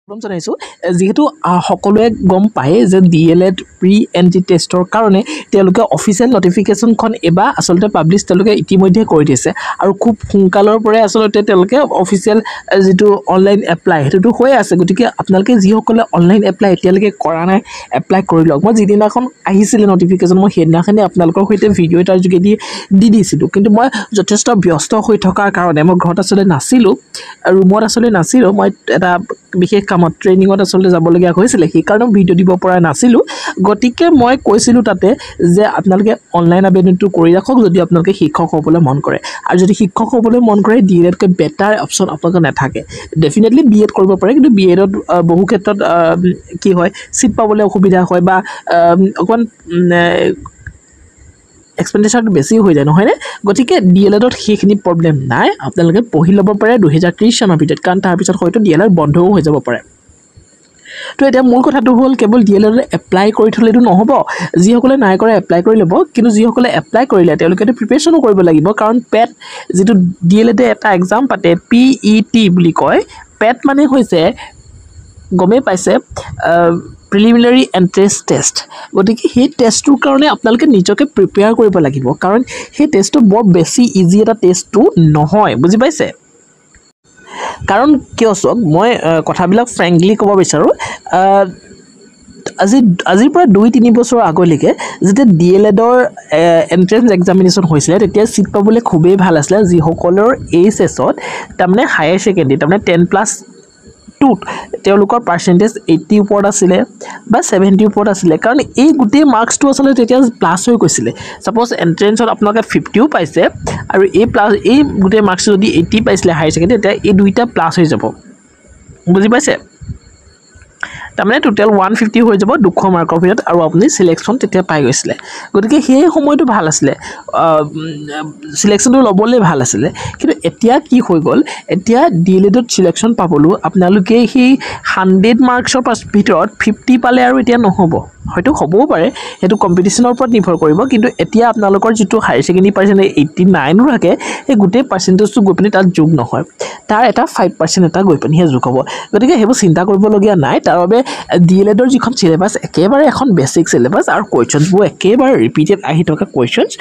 জানাইছো যেহেতু সকলোৱে গম পায় যে ডিএলএড প্ৰি এন্ট্ৰি টেষ্টৰ কাৰণে তেওঁলোকে অফিচিয়েল নটিফিকেশ্যনখন এবাৰ আচলতে পাব্লিছ তেওঁলোকে ইতিমধ্যে কৰি দিছে আৰু খুব সোনকালৰ পৰাই আচলতে তেওঁলোকে অফিচিয়েল যেটো অনলাইন এপ্লাই হেতুটো হৈ আছে গতিকে আপোনালোকে যিসকলে অনলাইন এপ্লাই এতিয়ালৈকে কৰা নাই এপ্লাই কৰি লওক মই যিদিনাখন আহিছিল নটিফিকেশ্যন মই সেইদিনাখনে আপোনালোকৰ সৈতে ভিডিঅ' এটাৰ যোগেদি দি দিছিলোঁ কিন্তু মই যথেষ্ট ব্যস্ত হৈ থকাৰ কাৰণে মই ঘৰত আচলতে নাছিলোঁ ৰুমত আচলতে নাছিলোঁ মই এটা বিশেষ কামত ট্ৰেইনিঙত আচলতে যাবলগীয়া হৈছিলে সেইকাৰণে ভিডিঅ' দিব পৰা নাছিলোঁ গতিকে মই কৈছিলোঁ তাতে যে আপোনালোকে অনলাইন আবেদনটো কৰি ৰাখক যদি আপোনালোকে শিক্ষক হ'বলৈ মন কৰে আৰু যদি শিক্ষক হ'বলৈ মন কৰে ডিএলএডকৈ বেটাৰ অপশ্যন আপোনালোকৰ নাথাকে ডেফিনেটলি বিএড কৰিব পাৰে কিন্তু বিএডত বহু ক্ষেত্ৰত কি হয় চিট পাবলৈ অসুবিধা হয় বা অকণ এক্সপেণ্ডিচাৰটো বেছি হৈ যায় নহয়নে গতিকে ডিএলএডত সেইখিনি প্ৰব্লেম নাই আপোনালোকে পঢ়ি ল'ব পাৰে 2030 চনৰ ভিতৰত কাৰণ তাৰপিছত হয়তো ডিএলএড বন্ধও হৈ যাব পাৰে তো এতিয়া মূল কথাটো হ'ল কেৱল ডিএলএড এপ্লাই কৰি থলেতো নহ'ব যিসকলে নাই কৰে এপ্লাই কৰি ল'ব কিন্তু যিসকলে এপ্লাই কৰিলে তেওঁলোকেতো প্ৰিপেৰেশ্যনো কৰিব লাগিব কাৰণ পেট যিটো ডিএলএডে এটা এক্সাম পাতে PET বুলি কয় পেট মানে হৈছে গমে পাইছে প্ৰিলিমিনাৰী এন্ট্ৰেন্স টেষ্ট গতিকে সেই টেষ্টটোৰ কাৰণে আপোনালোকে নিজকে প্ৰিপেয়াৰ কৰিব লাগিব কাৰণ সেই টেষ্টটো বৰ বেছি ইজি এটা টেষ্টটো নহয় বুজি পাইছে কাৰণ কিয় চক মই কথাবিলাক ফ্ৰেঙ্কলি ক'ব বিচাৰোঁ আজিৰ পৰা 2-3 বছৰ আগলৈকে যেতিয়া ডিএলএডৰ এন্ট্ৰেন্স এক্সামিনেশ্যন হৈছিলে তেতিয়া চিট পাবলৈ খুবেই ভাল আছিলে যিসকলৰ এইচএছত তাৰমানে হায়াৰ ছেকেণ্ডেৰী তাৰমানে 10+2 তেওঁলোকৰ পাৰ্চেন্টেজ 80 ওপৰত আছিলে বা 70 ওপৰত আছিলে কাৰণ এই গোটেই মাৰ্কছটো আচলতে তেতিয়া প্লাছ হৈ গৈছিলে সাপোজ এন্ট্ৰেন্সত আপোনালোকে 50ও পাইছে আৰু এই গোটেই মাৰ্কছ যদি 80 পাইছিলে হায়াৰ ছেকেণ্ডেৰী তেতিয়া এই দুইটা প্লাছ হৈ যাব বুজি পাইছে তাৰমানে টোটাল 150 হৈ যাব 200 মাৰ্কৰ ভিতৰত আৰু আপুনি সিলেকশন তেতিয়া পাই গৈছিলে গতিকে সেই সময়টো ভাল আছিলে সিলেকশনটো ল'বলৈ ভাল আছিলে কিন্তু এতিয়া কি হৈ গ'ল এতিয়া ডিএলএডত সিলেকশন পাবলো আপোনালোকে সেই 100 মাৰ্কছৰ ভিতৰত 50 পালে আৰু এতিয়া নহ'ব হয়তো হ'বও পাৰে হেতু কম্পিটিশনৰ ওপৰত নিৰ্ভৰ কৰিব কিন্তু এতিয়া আপোনালোকৰ যেটো হায়াৰ ছেকেণ্ডাৰী পাৰ্চেন্টেজ 89 ৰাখে এই গোটেই পাৰ্চেন্টেজটো গৈ পিনি তাত যোগ নহয় তাৰ এটা 5% এটা গৈ পিনি যোগ হ'ব গতিকে হেবো চিন্তা কৰিবলগীয়া নাই তাৰ বাবে ডিএলএডৰ যিখন সিলেবাস একেবাৰে এখন বেসিক সিলেবাস আৰু কোৱেশ্চনবোৰ একেবাৰে ৰিপিটেড আহি থকা কোৱেশ্চনছ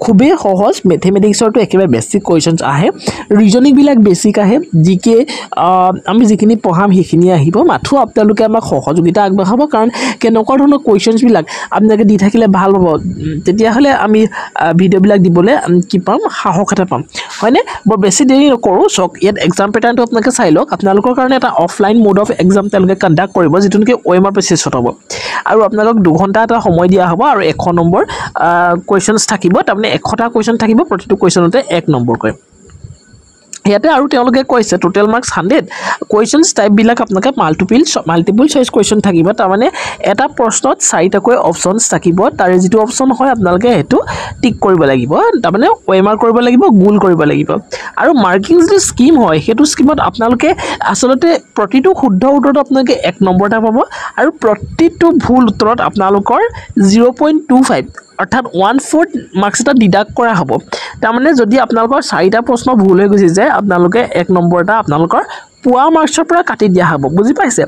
খুবেই সহজ ম্যাথমেটিক্সৰটো একেবাৰে বেসিক কোৱেশ্চনছ আহে ৰিজনিং বিলাক বেসিক আহে জিকে আমি যিখিনি পঢ়াম সেইখিনি আহিব মাথো আপোনালোকে আমাক সহযোগিতা আগবঢ়াব কাৰণ কেনেকুৱা ধৰণৰ কোৱেশ্চনছ বিলাক আপোনালোকে দি থাকিলে ভাল হ'ব তেতিয়া হলে আমি ভিডিও বিলাক দিবলৈ কি পাম সাহস এটা পাম হয়নে বৰ বেছি দেৰি নকৰো সক ইয়াত এক্সাম প্যাটাৰ্নটো আপোনালোকে চাই লওক আপোনালোকৰ কাৰণে এটা অফলাইন মোড অফ এক্সাম তেওঁলোকে কন্ডাক্ট কৰিব যেটো নেকি OMR বেচিছত হ'ব আৰু আপোনালোক 2 ঘণ্টা এটা সময় দিয়া হ'ব আৰু 100 নম্বৰ কোৱেশ্চনছ থাকিব তাৰমানে 100টা কোৱেশ্চন থাকিব প্ৰতিটো কোৱেশ্চনতে 1 নম্বৰ কৈ ইয়াতে আৰু তেওঁলোকে কৈছে টোটাল মাৰ্কস 100 কোৱেশ্চনছ টাইপ বিলাক আপোনালোকে মাল্টিপল চইচ কোৱেশ্চন থাকিব তাৰমানে এটা প্ৰশ্নত 4টাকৈ অপচনছ থাকিব তাৰে যেটো অপচন হয় আপোনালোকে হেতু টিক কৰিব লাগিব তাৰমানে OMR কৰিব লাগিব গোল কৰিব লাগিব আৰু মাৰ্কিং যে স্কিম হয় হেতু স্কিমত আপোনালোকে আসলতে প্ৰতিটো শুদ্ধ উত্তৰত আপোনালোকে 1 নম্বৰ এটা পাব আৰু প্ৰতিটো ভুল উত্তৰত আপোনালোকৰ 0.25 অৰ্থাৎ 1/4 মাৰ্কস এটা ডিডাক্ট কৰা হ'ব তাৰমানে যদি আপোনালোকৰ 4টা প্ৰশ্ন ভুল হৈ গৈছে যে আপোনালোকে 1 নম্বৰ এটা আপোনালোকৰ পুৱা মাৰ্কছৰ পৰা কাটি দিয়া হ'ব বুজি পাইছে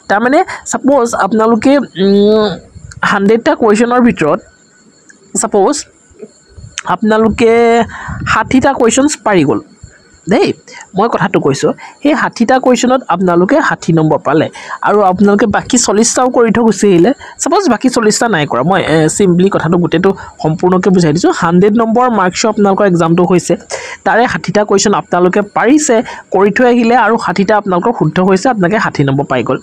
তাৰমানে সাপোজ আপোনালোকে 100টা কোৱেশ্চনৰ ভিতৰত সাপোজ আপোনালোকে 60টা কোৱেশ্চনছ পাৰি গ'ল দেই মই কথাটো কৈছো এই 60টা কোৱেশ্চনত আপোনালোকে 60 নম্বৰ পালে আৰু আপোনালোকে বাকি 40টাও কৰি থৈ গৈছিলে সাপোজ বাকি 40টা নাই কৰা মই সিম্পলি কথাটো গুটেটো সম্পূৰ্ণকৈ বুজাই দিছো 100 নম্বৰ মাৰ্কছ আপোনালোকৰ এক্সামটো হৈছে তাৰে 60টা কোৱেশ্চন আপোনালোকে পাৰিছে কৰি থৈ আহিলে আৰু 60টা আপোনালোকৰ শুদ্ধ হৈছে আপোনালোকে 60 নম্বৰ পাই গ'ল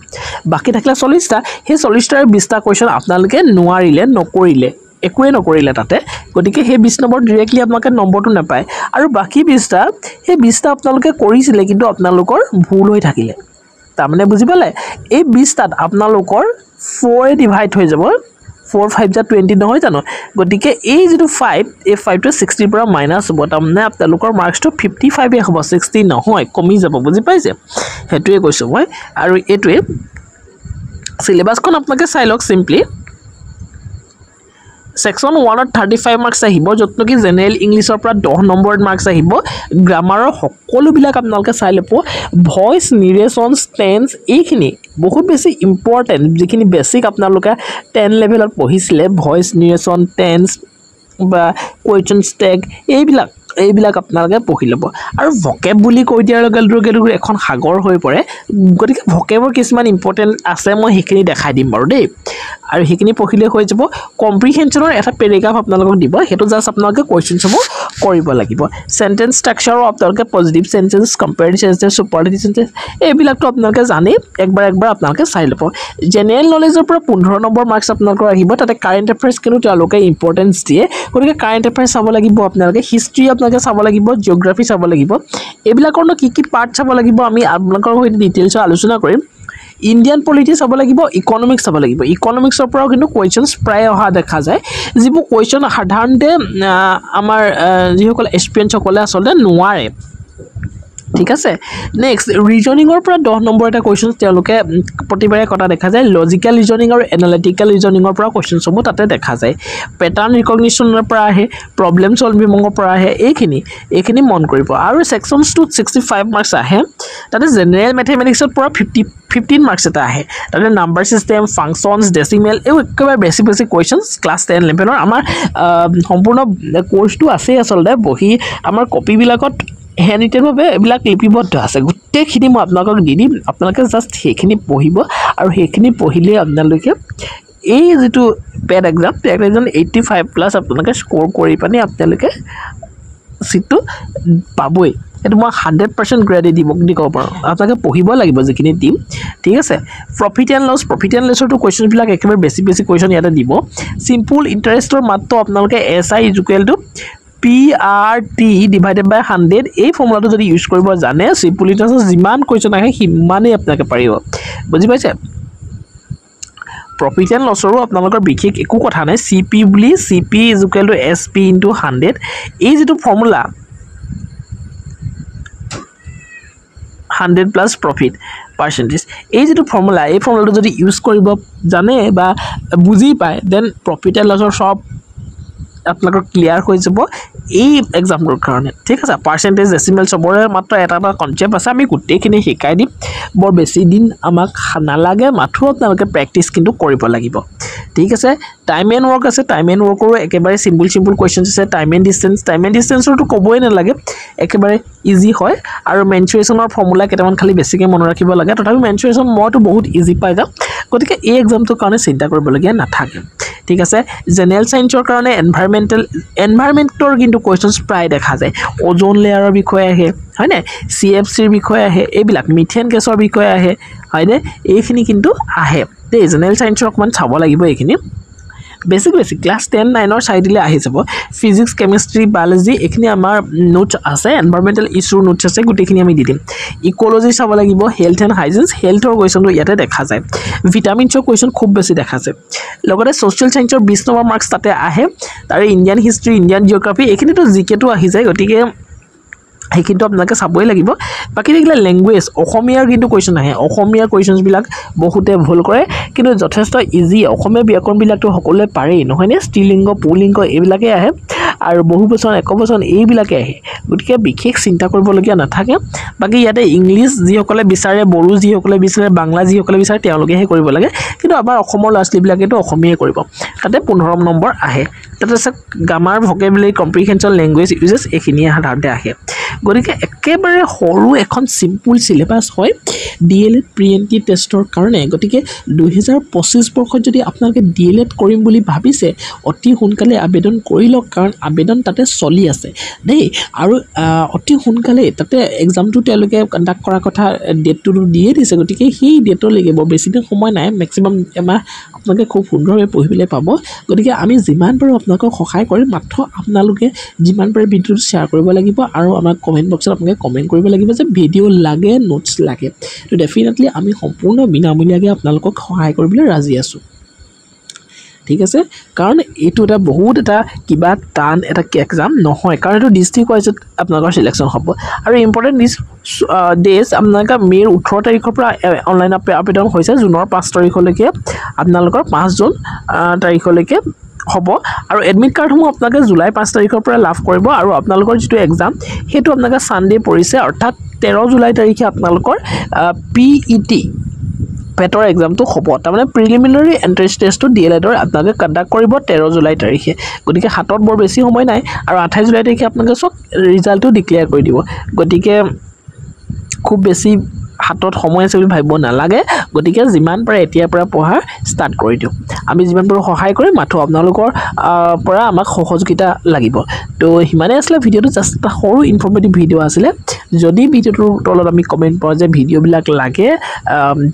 বাকি থাকিলে 40টা সেই 40টাৰ 20টা কোৱেশ্চন আপোনালোকে নোৱাৰিলে নকৰিলে একোৱে নকৰিলে তাতে গতিকে হে 20 নম্বৰ ডাইৰেক্টলি আপোনালোকে নম্বৰটো নাপায় আৰু বাকি 20টা হে 20টা আপোনালোকে কৰিছিলে কিন্তু আপোনালোকৰ ভুল হৈ থাকিলে তাৰমানে বুজি পালে এই 20টাত আপোনালোকৰ 4 এ ডিভাইড হৈ যাব 4 5 20 নহয় জানো গতিকে এই যেটো 5 এই 5 টো 60 পৰা মাইনাস হ'ব তাৰমানে আপোনালোকৰ মাৰ্কছটো 55 এ হ'ব 60 নহয় কমি যাব বুজি পাইছে হেতুৱে কৈছো মই আৰু এটোৱে সিলেবাসখন আপোনালোকে চাই লওক সিম্পলি সেকশন 1ত 35 মাৰ্কছ আহিব য'ত নেকি জেনেৰেল ইংলিছৰ পৰা 10 নম্বৰত মাৰ্কছ আহিব গ্ৰামাৰৰ সকলোবিলাক আপোনালোকে চাই ল'ব ভইচ নিৰেশ্যনছ টেন্স এইখিনি বহুত বেছি ইম্পৰ্টেণ্ট যিখিনি বেছিক আপোনালোকে 10 লেভেলত পঢ়িছিলে ভইচ নিৰেশ্যন টেন্স বা কুৱেশ্যনছ টেগ এইবিলাক আপোনালোকে পঢ়ি ল'ব আৰু ভকেব বুলি কৈ দিয়াৰ লগে লগে এখন সাগৰ হৈ পৰে গতিকে ভকেবৰ কিছুমান ইম্পৰ্টেণ্ট আছে মই সেইখিনি দেখাই দিম বাৰু দেই আৰু সেইখিনি পঢ়িলে হৈ যাব কম্প্ৰিহেনশ্যনৰ এটা পেৰাগ্ৰাফ আপোনালোকক দিব সেইটো জাষ্ট আপোনালোকে কুৱেশ্যনসমূহ কৰিব লাগিব সেন্টেন্স ষ্ট্ৰাকচাৰো আপোনালোকে পজিটিভ সেন্টেন্স কম্পেয়াৰিটিভ সেন্টেন্স সুপাৰলেটিভ সেন্টেন্স এইবিলাকটো আপোনালোকে জানে একবাৰ আপোনালোকে চাই ল'ব জেনেৰেল নলেজৰ পৰা 15 নম্বৰ মাৰ্কছ আপোনালোকৰ আহিব তাতে কাৰেণ্ট এফেয়াৰ্ছ কিন্তু তেওঁলোকে ইম্পৰ্টেন্স দিয়ে গতিকে কাৰেণ্ট এফেয়াৰ্ছ চাব লাগিব আপোনালোকে হিষ্ট্ৰী আপোনালোকে চাব লাগিব জিঅ'গ্ৰাফি চাব লাগিব এইবিলাকৰনো কি পাৰ্ট চাব লাগিব আমি আপোনালোকৰ সৈতে ডিটেইলছত আলোচনা কৰিম ইণ্ডিয়ান পলিটিক্স চাব লাগিব ইকনমিক্স চাব লাগিব ইকনমিক্সৰ পৰাও কিন্তু কুৱেশ্যনছ প্ৰায় অহা দেখা যায় যিবোৰ কুৱেশ্যন সাধাৰণতে আমাৰ যিসকল এক্সপিৰিয়েঞ্চসকলে আচলতে নোৱাৰে ঠিক আছে নেক্সট ৰিজনিঙৰ পৰা 10 নম্বৰ এটা কুৱেশ্যন তেওঁলোকে প্ৰতিবাৰে কটা দেখা যায় লজিক্যাল ৰিজনিং আৰু এনালিটিক্যাল ৰিজনিঙৰ পৰা কুৱেশ্যনসমূহ তাতে দেখা যায় পেটাৰ্ণ ৰিকগনিশ্যনৰ পৰা আহে প্ৰব্লেম সলভিঙৰ পৰা আহে এইখিনি মন কৰিব আৰু সেকশনছ 65 মাৰ্কছ আহে তাতে জেনেৰেল মেথমেটিক্সৰ পৰা 15 মাৰ্কছ এটা আহে তাতে নাম্বাৰ সিস্টেম ফাংচনছ ডেচিমেল এই একেবাৰে বেছি কুৱেশ্যনছ ক্লাছ 10 লেভেলৰ আমাৰ সম্পূৰ্ণ কোৰ্সটো আছে আচলতে বহি আমাৰ কপিবিলাকত হেনিটেনভাৱে এইবিলাক লিপিবদ্ধ আছে গোটেইখিনি মই আপোনালোকক দি দিম আপোনালোকে জাষ্ট সেইখিনি পঢ়িব আৰু সেইখিনি পঢ়িলে আপোনালোকে এই যেটো পেড এক্সাম 85 প্লাস আপোনালোকে স্কোৰ কৰি পানি আপোনালোকে সিটটো পাবই এটো মই 100% গ্ৰেড দিব ক'ব পাৰো আপোনালোকে পঢ়িব লাগিব যিখিনি দিম ঠিক আছে প্ৰফিট এণ্ড লছৰ তো কোৱেশ্চন বিলাক একেবাৰে বেছি কোৱেশ্চন ইয়াতে দিব সিম্পল ইন্টাৰেষ্টৰ মাত্ৰ আপোনালোকে SI PRT divided by 100 এই ফৰ্মুলাটো যদি ইউজ কৰিব জানে সিম্পল ইন্টাৰেষ্ট যিমান কোৱেশ্চন আহে সিমানেই আপোনালোকে পাৰিব বুজি পাইছে প্ৰফিট এণ্ড লছৰো আপোনালোকৰ বিশেষ একো কথা নাই CP বুলি CP SP * 100 এই যেটো ফৰ্মুলা 100 plus profit percentage এই যেটো ফৰ্মুলা এই ফৰ্মুলাটো যদি ইউজ কৰিব জানে বা বুজি পায় দেন প্ৰফিট এণ্ড লছৰ সব আপোনালোকৰ ক্লিয়াৰ হৈ যাব এই এক্সামটোৰ কাৰণে ঠিক আছে পাৰ্সেন্টেজ ডেসিমেল সবৰে মাত্ৰ এটা কনসেপ্ট আছে আমি গুটেইখিনি শিকাই দিম বৰ বেছি দিন আমাক নালাগে মাত্ৰ আপোনালোকে প্ৰেক্টিস কিন্তু কৰিব লাগিব ঠিক আছে টাইম এণ্ড ওয়াৰ্ক আছে টাইম এণ্ড ওয়াৰ্কৰো একেবাৰে সিম্পল কোৱেশ্চনছ আছে টাইম এণ্ড ডিসটেন্সৰটো ক'বই নালাগে একেবাৰে ইজি হয় আৰু মেনচুৰেচনৰ ফৰ্মুলা কেইটামান খালি বেছিকৈ মনত ৰাখিব লাগে তথাপি মেনচুৰেচন মইতো বহুত ইজি পাই যাম গতিকে এই এক্সামটোৰ কাৰণে চিন্তা কৰিবলগীয়া নাথাকে ঠিক আছে জেনেৰেল সায়েন্সৰ কাৰণে এনভায়ৰনমেন্টৰ কিন্তু কোৱেশ্চনছ প্ৰায় দেখা যায় ওজন লেয়াৰৰ বিষয়ে আহে হয়নে CFCৰ বিষয়ে আহে এইবিলাক মিথেন গেছৰ বিষয়ে আহে হয়নে এইখিনি কিন্তু আহে তে জেনেৰেল সায়েন্সৰ অকমান চাব লাগিব এইখিনি বেসিক ক্লাস 10 9 চাই দিলে আহি যাব ফিজিক্স কেমিষ্ট্ৰি বায়োলজি এখিনি আমাৰ নোটছ আছে এনভায়ৰনমেন্টাল ইস্যু নোটছ আছে গুটেখিনি আমি দি দিম ইকোলজি চাব লাগিব হেলথ এণ্ড হাইজিন হেলথৰ কোৱেশ্চনটো ইয়াতে দেখা যায় ভিটামিনছৰ কোৱেশ্চন খুব বেছি দেখা যায় লগতে সোশ্যাল সায়েন্সৰ 20 নম্বৰ মাৰ্কছ তাতে আহে তাৰে ইণ্ডিয়ান হিষ্ট্ৰি ইণ্ডিয়ান জিঅ'গ্ৰাফি এখিনিটো জিকেটো আহি যায় গতিকে কিন্তু আপোনালোকে চাবই লাগিব বাকি থাকিলে ল্যাঙ্গুৱেজ অসমীয়াৰ কিন্তু কোৱেশ্চন আহে অসমীয়াৰ কোৱেশ্চনছ বিলাক বহুতে ভুল কৰে কিন্তু যথেষ্ট ইজি অসমীয়া ব্যাকৰণ বিলাকটো সকলোৱে পাৰে নহয়নে স্ত্ৰীলিংগ পুলিংগ এইবিলাকে আহে আৰু বহুবচন একবচন এইবিলাকে আহে গতিকে বিশেষ চিন্তা কৰিবলগীয়া নাথাকে বাকি ইয়াতে ইংলিশ যিসকলে বিচাৰে বড়ো যিসকলে বিচাৰে বাংলা যিসকলে বিচাৰে তেওঁলোকেহে কৰিব লাগে কিন্তু আমাৰ অসমৰ লাষ্টলি বিলাকেটো অসমীয়াই কৰিব তাতে 15 নম্বৰ আহে তাতে গ্ৰামাৰ ভকেবুলাৰি কম্প্ৰিহেনশন ল্যাঙ্গুৱেজ ইউজেছ এখিনি সাধাৰণতে আহে গতিকে একেবাৰে সৰু এখন সিম্পল সিলেবাস হয় DLED প্ৰিএমটি টেষ্টৰ কাৰণে গতিকে 2025 বৰ্ষত যদি আপোনালোকে DLED কৰিম বুলি ভাবিছে অতি সোনকালে আবেদন কৰি লওক কাৰণ আবেদন তাতে চলি আছে দেই আৰু অতি সোনকালে তাতে এক্সামটো তেওঁলোকে কন্ডাক্ট কৰা কথা ডেটটো দিয়ে দিছে গতিকে সেই ডেটৰ লৈকে বৰ বেছি দিন সময় নাই ম্যাক্সিমাম এমাহ আপোনালোকে খুব সুন্দৰভাৱে পঢ়িবলৈ পাব গতিকে আমি যিমান পাৰো আপোনালোকক সহায় কৰিম মাত্ৰ আপোনালোকে যিমান পাৰে ভিডিওটো শ্বেয়াৰ কৰিব লাগিব আৰু আমাক কমেন্ট বক্সত আপোনালোকে কমেন্ট কৰিব লাগিব যে ভিডিও লাগে নোটছ লাগে তো ডেফিনেটলি আমি সম্পূৰ্ণ বিনামূলীয়াকৈ আপোনালোকক সহায় কৰিবলৈ ৰাজি আছো ঠিক আছে কাৰণ এইটো এটা বহুত এটা কিবা টান এটা এক্সাম নহয় কাৰণ এইটো ডিস্ট্ৰিক্ট ওয়াইজত আপোনালোকৰ সিলেকশন হ'ব আৰু ইম্পৰ্টেন্ট ডেজ আপোনালোকৰ মেৰ 18 তাৰিখৰ পৰা অনলাইন আবেদন হৈছে জুনৰ 5 তাৰিখলৈকে আপোনালোকৰ 5 জুন তাৰিখলৈকে হ'ব আৰু এডমিট কাৰ্ডসমূহ আপোনালোকে জুলাই 5 তাৰিখৰ পৰা লাভ কৰিব আৰু আপোনালোকৰ যিটো এক্সাম সেইটো আপোনালোকে সানডে পৰিছে অৰ্থাৎ 13 জুলাই তাৰিখে আপোনালোকৰ PET পেটৰ এক্সামটো হ'ব তাৰমানে প্ৰিলিমিনাৰী এন্ট্ৰেন্স টেষ্টটো DLEDৰ আপোনালোকে কণ্ডাক্ট কৰিব 13 জুলাই তাৰিখে গতিকে হাতত বৰ বেছি সময় নাই আৰু 28 জুলাই তাৰিখে আপোনালোকে সব ৰিজাল্টটো ডিক্লেয়াৰ কৰি দিব গতিকে খুব বেছি হাতত সময় আছে বুলি ভাবিব নালাগে গতিকে যিমান পাৰে এতিয়াৰ পৰা পঢ়া ষ্টাৰ্ট কৰি দিও আমি যিমান পাৰো সহায় কৰি মাথো আপোনালোকৰ পৰা আমাক সহযোগিতা লাগিব তো হিমানে আসলে ভিডিওটো জাস্ট এটা সৰু ইনফৰমেটিভ ভিডিও আছিল যদি ভিডিওটোৰ তলত আমি কমেন্ট পাও যে ভিডিও বিলাক লাগে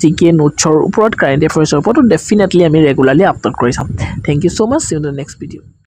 জিকে নোটছৰ ওপৰত কাৰেন্ট এফেয়াৰ্ছৰ ওপৰত ডেফিনেটলি আমি ৰেগুলাৰলি আপলোড কৰি চাম thank you so much see you in the next video